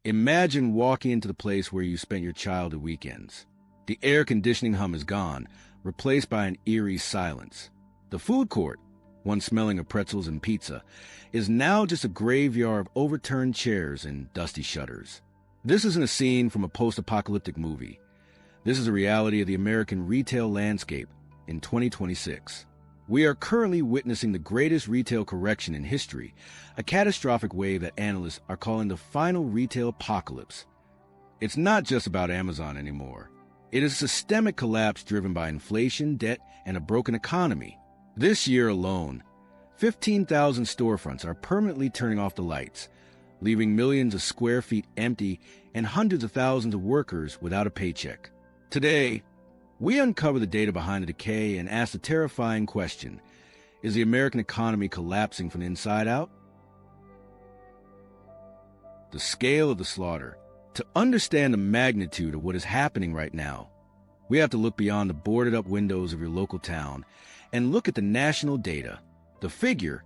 Imagine walking into the place where you spent your childhood weekends. The air conditioning hum is gone, replaced by an eerie silence. The food court, once smelling of pretzels and pizza, is now just a graveyard of overturned chairs and dusty shutters. This isn't a scene from a post-apocalyptic movie. This is a reality of the American retail landscape in 2026. We are currently witnessing the greatest retail correction in history, a catastrophic wave that analysts are calling the final retail apocalypse. It's not just about Amazon anymore. It is a systemic collapse driven by inflation, debt, and a broken economy. This year alone, 15,000 storefronts are permanently turning off the lights, leaving millions of square feet empty and hundreds of thousands of workers without a paycheck. Today, we uncover the data behind the decay and ask the terrifying question: is the American economy collapsing from the inside out? The scale of the slaughter. To understand the magnitude of what is happening right now, we have to look beyond the boarded-up windows of your local town and look at the national data. The figure,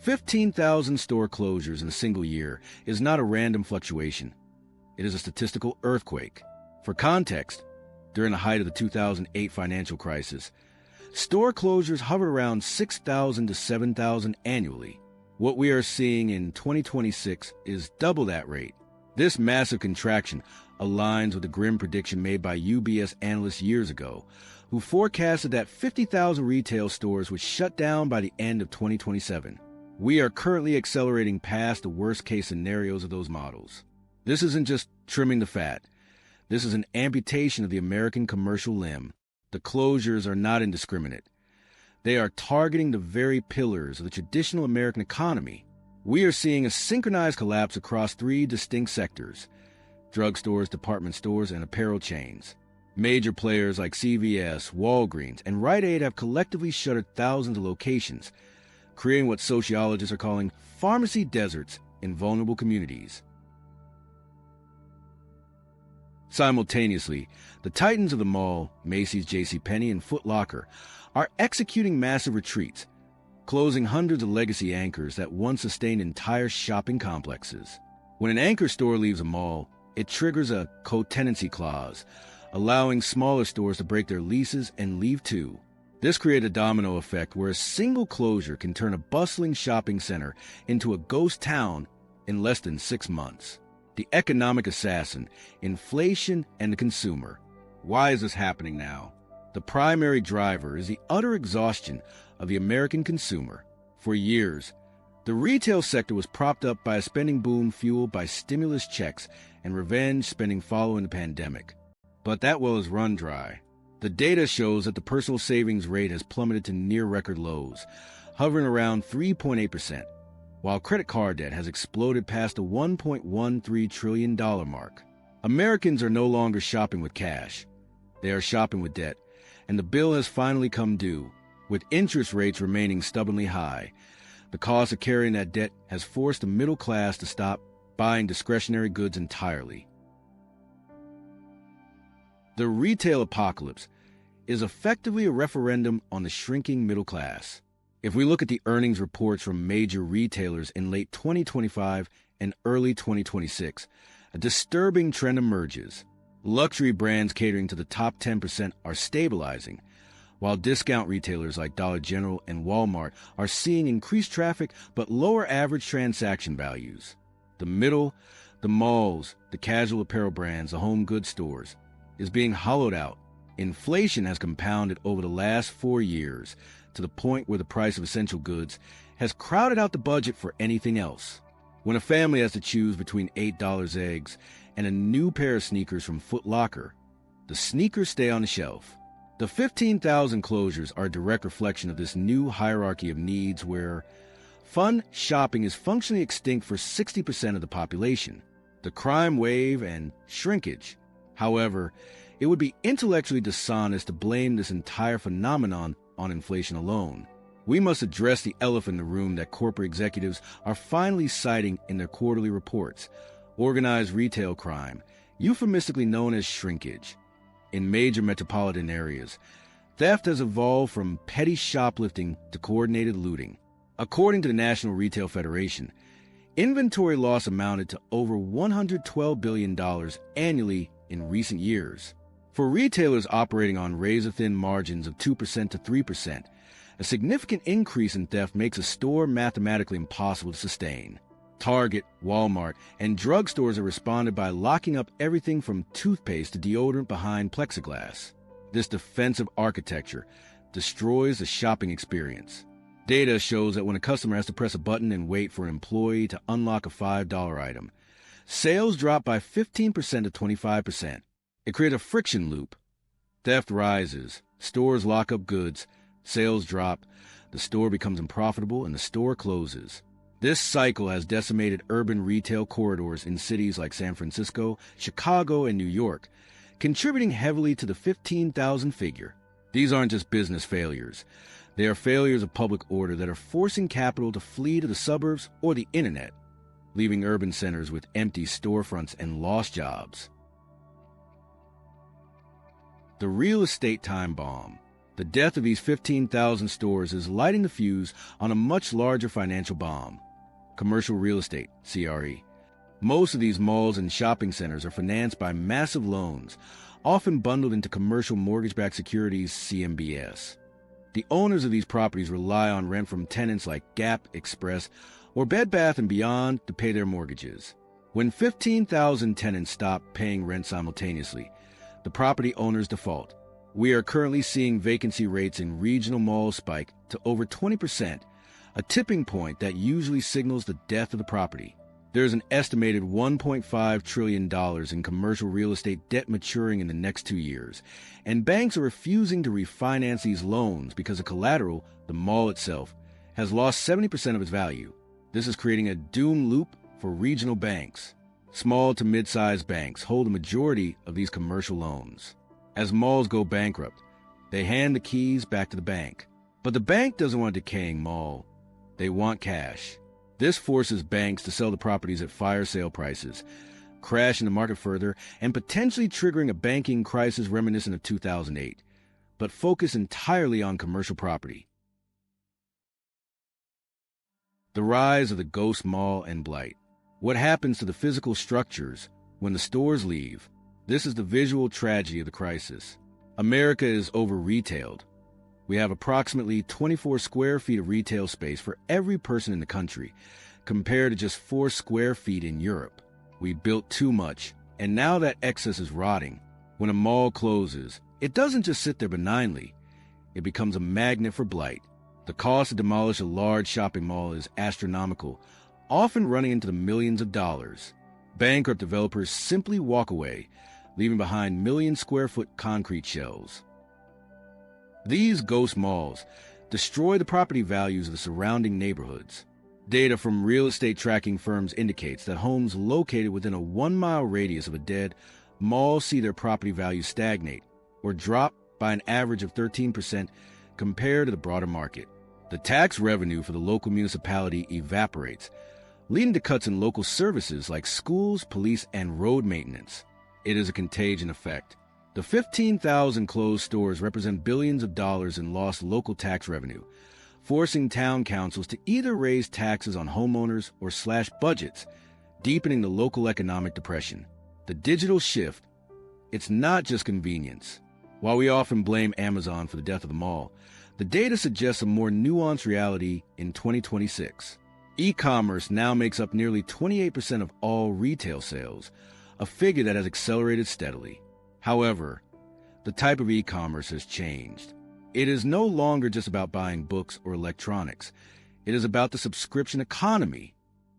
15,000 store closures in a single year, is not a random fluctuation. It is a statistical earthquake. For context, during the height of the 2008 financial crisis, store closures hovered around 6,000 to 7,000 annually. What we are seeing in 2026 is double that rate. This massive contraction aligns with the grim prediction made by UBS analysts years ago, who forecasted that 50,000 retail stores would shut down by the end of 2027. We are currently accelerating past the worst-case scenarios of those models. This isn't just trimming the fat. This is an amputation of the American commercial limb. The closures are not indiscriminate. They are targeting the very pillars of the traditional American economy. We are seeing a synchronized collapse across three distinct sectors: drugstores, department stores, and apparel chains. Major players like CVS, Walgreens, and Rite Aid have collectively shuttered thousands of locations, creating what sociologists are calling pharmacy deserts in vulnerable communities. Simultaneously, the titans of the mall, Macy's, JCPenney, and Foot Locker, are executing massive retreats, closing hundreds of legacy anchors that once sustained entire shopping complexes. When an anchor store leaves a mall, it triggers a co-tenancy clause, allowing smaller stores to break their leases and leave too. This creates a domino effect where a single closure can turn a bustling shopping center into a ghost town in less than 6 months. The economic assassin, inflation, and the consumer. Why is this happening now? The primary driver is the utter exhaustion of the American consumer. For years, the retail sector was propped up by a spending boom fueled by stimulus checks and revenge spending following the pandemic. But that well is run dry. The data shows that the personal savings rate has plummeted to near record lows, hovering around 3.8%. While credit card debt has exploded past the $1.13 trillion mark. Americans are no longer shopping with cash. They are shopping with debt, and the bill has finally come due. With interest rates remaining stubbornly high, the cost of carrying that debt has forced the middle class to stop buying discretionary goods entirely. The retail apocalypse is effectively a referendum on the shrinking middle class. If we look at the earnings reports from major retailers in late 2025 and early 2026, a disturbing trend emerges. Luxury brands catering to the top 10% are stabilizing, while discount retailers like Dollar General and Walmart are seeing increased traffic but lower average transaction values. The middle, the malls, the casual apparel brands, the home goods stores, is being hollowed out. Inflation has compounded over the last 4 years, to the point where the price of essential goods has crowded out the budget for anything else. When a family has to choose between $8 eggs and a new pair of sneakers from Foot Locker, the sneakers stay on the shelf. The 15,000 closures are a direct reflection of this new hierarchy of needs where fun shopping is functionally extinct for 60% of the population. The crime wave and shrinkage. However, it would be intellectually dishonest to blame this entire phenomenon on inflation alone. We must address the elephant in the room that corporate executives are finally citing in their quarterly reports: organized retail crime, euphemistically known as shrinkage. In major metropolitan areas, theft has evolved from petty shoplifting to coordinated looting. According to the National Retail Federation, Inventory loss amounted to over $112 billion annually in recent years. For retailers operating on razor-thin margins of 2% to 3%, a significant increase in theft makes a store mathematically impossible to sustain. Target, Walmart, and drugstores have responded by locking up everything from toothpaste to deodorant behind plexiglass. This defensive architecture destroys the shopping experience. Data shows that when a customer has to press a button and wait for an employee to unlock a $5 item, sales drop by 15% to 25%. It creates a friction loop. Theft rises, stores lock up goods, sales drop, the store becomes unprofitable, and the store closes. This cycle has decimated urban retail corridors in cities like San Francisco, Chicago, and New York, contributing heavily to the 15,000 figure. These aren't just business failures. They are failures of public order that are forcing capital to flee to the suburbs or the internet, leaving urban centers with empty storefronts and lost jobs. The real estate time bomb. The death of these 15,000 stores is lighting the fuse on a much larger financial bomb. Commercial real estate, CRE. Most of these malls and shopping centers are financed by massive loans, often bundled into commercial mortgage-backed securities, CMBS. The owners of these properties rely on rent from tenants like Gap, Express, or Bed Bath & Beyond to pay their mortgages. When 15,000 tenants stop paying rent simultaneously, the property owners default. We are currently seeing vacancy rates in regional malls spike to over 20%, a tipping point that usually signals the death of the property. There is an estimated $1.5 trillion in commercial real estate debt maturing in the next 2 years, and banks are refusing to refinance these loans because the collateral, the mall itself, has lost 70% of its value. This is creating a doom loop for regional banks. Small to mid-sized banks hold a majority of these commercial loans. As malls go bankrupt, they hand the keys back to the bank. But the bank doesn't want a decaying mall. They want cash. This forces banks to sell the properties at fire sale prices, crashing the market further, and potentially triggering a banking crisis reminiscent of 2008, but focus entirely on commercial property. The rise of the ghost mall and blight. What happens to the physical structures when the stores leave? This is the visual tragedy of the crisis. America is over-retailed. We have approximately 24 square feet of retail space for every person in the country, compared to just 4 square feet in Europe. We built too much, and now that excess is rotting. When a mall closes, it doesn't just sit there benignly. It becomes a magnet for blight. The cost to demolish a large shopping mall is astronomical, often running into the millions of dollars. Bankrupt developers simply walk away, leaving behind million-square-foot concrete shells. These ghost malls destroy the property values of the surrounding neighborhoods. Data from real estate tracking firms indicates that homes located within a 1-mile radius of a dead mall see their property values stagnate or drop by an average of 13% compared to the broader market. The tax revenue for the local municipality evaporates, leading to cuts in local services like schools, police, and road maintenance. It is a contagion effect. The 15,000 closed stores represent billions of dollars in lost local tax revenue, forcing town councils to either raise taxes on homeowners or slash budgets, deepening the local economic depression. The digital shift, it's not just convenience. While we often blame Amazon for the death of the mall, the data suggests a more nuanced reality in 2026. E-commerce now makes up nearly 28% of all retail sales, a figure that has accelerated steadily. However, the type of e-commerce has changed. It is no longer just about buying books or electronics. It is about the subscription economy.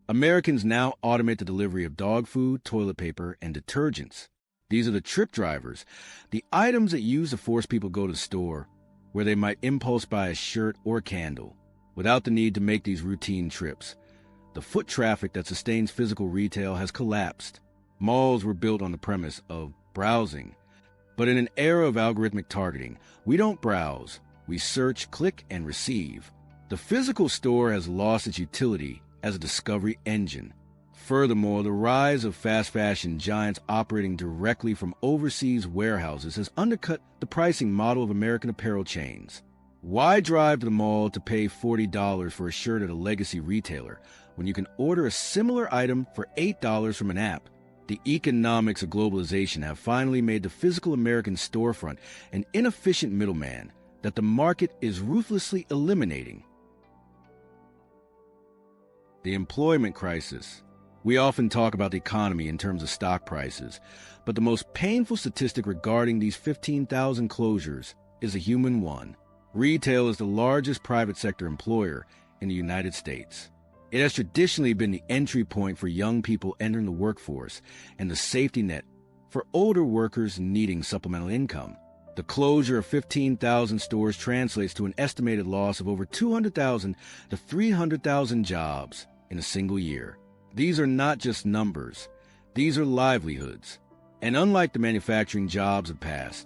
Americans now automate the delivery of dog food, toilet paper, and detergents. These are the trip drivers, the items that use to force people to go to the store, where they might impulse buy a shirt or a candle, without the need to make these routine trips. The foot traffic that sustains physical retail has collapsed. Malls were built on the premise of browsing. But in an era of algorithmic targeting, we don't browse. We search, click, and receive. The physical store has lost its utility as a discovery engine. Furthermore, the rise of fast fashion giants operating directly from overseas warehouses has undercut the pricing model of American apparel chains. Why drive to the mall to pay $40 for a shirt at a legacy retailer when you can order a similar item for $8 from an app. The economics of globalization have finally made the physical American storefront an inefficient middleman that the market is ruthlessly eliminating. The employment crisis. We often talk about the economy in terms of stock prices, but the most painful statistic regarding these 15,000 closures is a human one. Retail is the largest private sector employer in the United States. It has traditionally been the entry point for young people entering the workforce and the safety net for older workers needing supplemental income. The closure of 15,000 stores translates to an estimated loss of over 200,000 to 300,000 jobs in a single year. These are not just numbers. These are livelihoods. And unlike the manufacturing jobs of past,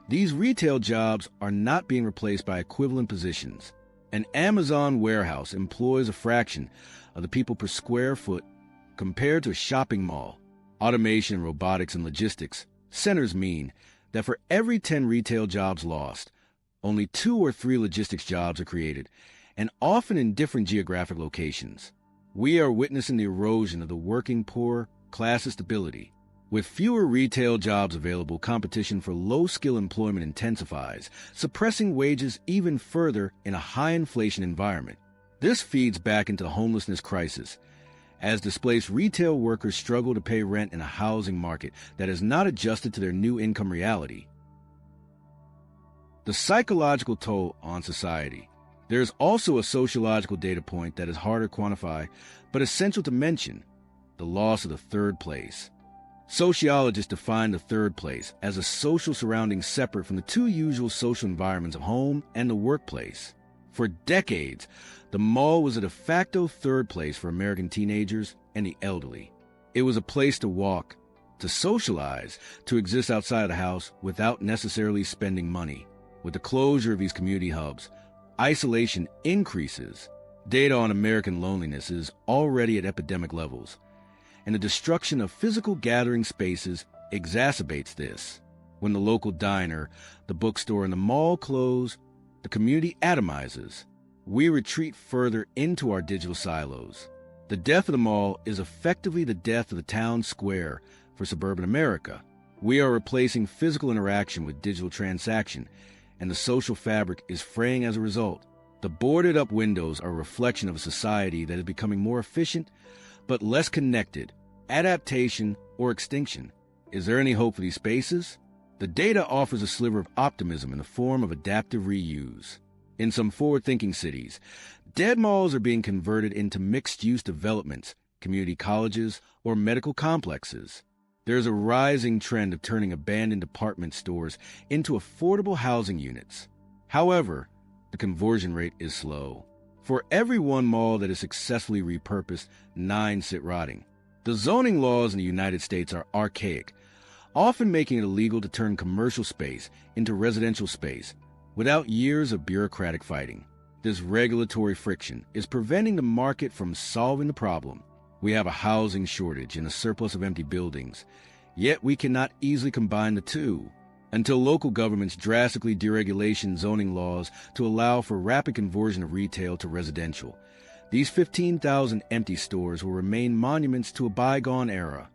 these retail jobs are not being replaced by equivalent positions. An Amazon warehouse employs a fraction of the people per square foot compared to a shopping mall. Automation, robotics, and logistics centers mean that for every 10 retail jobs lost, only 2 or 3 logistics jobs are created, and often in different geographic locations. We are witnessing the erosion of the working poor class's stability. With fewer retail jobs available, competition for low-skill employment intensifies, suppressing wages even further in a high-inflation environment. This feeds back into the homelessness crisis, as displaced retail workers struggle to pay rent in a housing market that is not adjusted to their new income reality. The psychological toll on society. There is also a sociological data point that is harder to quantify, but essential to mention: the loss of the third place. Sociologists define the third place as a social surrounding separate from the 2 usual social environments of home and the workplace. For decades, the mall was a de facto third place for American teenagers and the elderly. It was a place to walk, to socialize, to exist outside of the house without necessarily spending money. With the closure of these community hubs, isolation increases. Data on American loneliness is already at epidemic levels, and the destruction of physical gathering spaces exacerbates this. When the local diner, the bookstore, and the mall close, the community atomizes. We retreat further into our digital silos. The death of the mall is effectively the death of the town square for suburban America. We are replacing physical interaction with digital transaction, and the social fabric is fraying as a result. The boarded-up windows are a reflection of a society that is becoming more efficient, but less connected. Adaptation or extinction. Is there any hope for these spaces? The data offers a sliver of optimism in the form of adaptive reuse. In some forward-thinking cities, dead malls are being converted into mixed-use developments, community colleges, or medical complexes. There is a rising trend of turning abandoned department stores into affordable housing units. However, the conversion rate is slow. For every 1 mall that is successfully repurposed, 9 sit rotting. The zoning laws in the United States are archaic, often making it illegal to turn commercial space into residential space without years of bureaucratic fighting. This regulatory friction is preventing the market from solving the problem. We have a housing shortage and a surplus of empty buildings, yet we cannot easily combine the two. Until local governments drastically deregulation zoning laws to allow for rapid conversion of retail to residential, these 15,000 empty stores will remain monuments to a bygone era.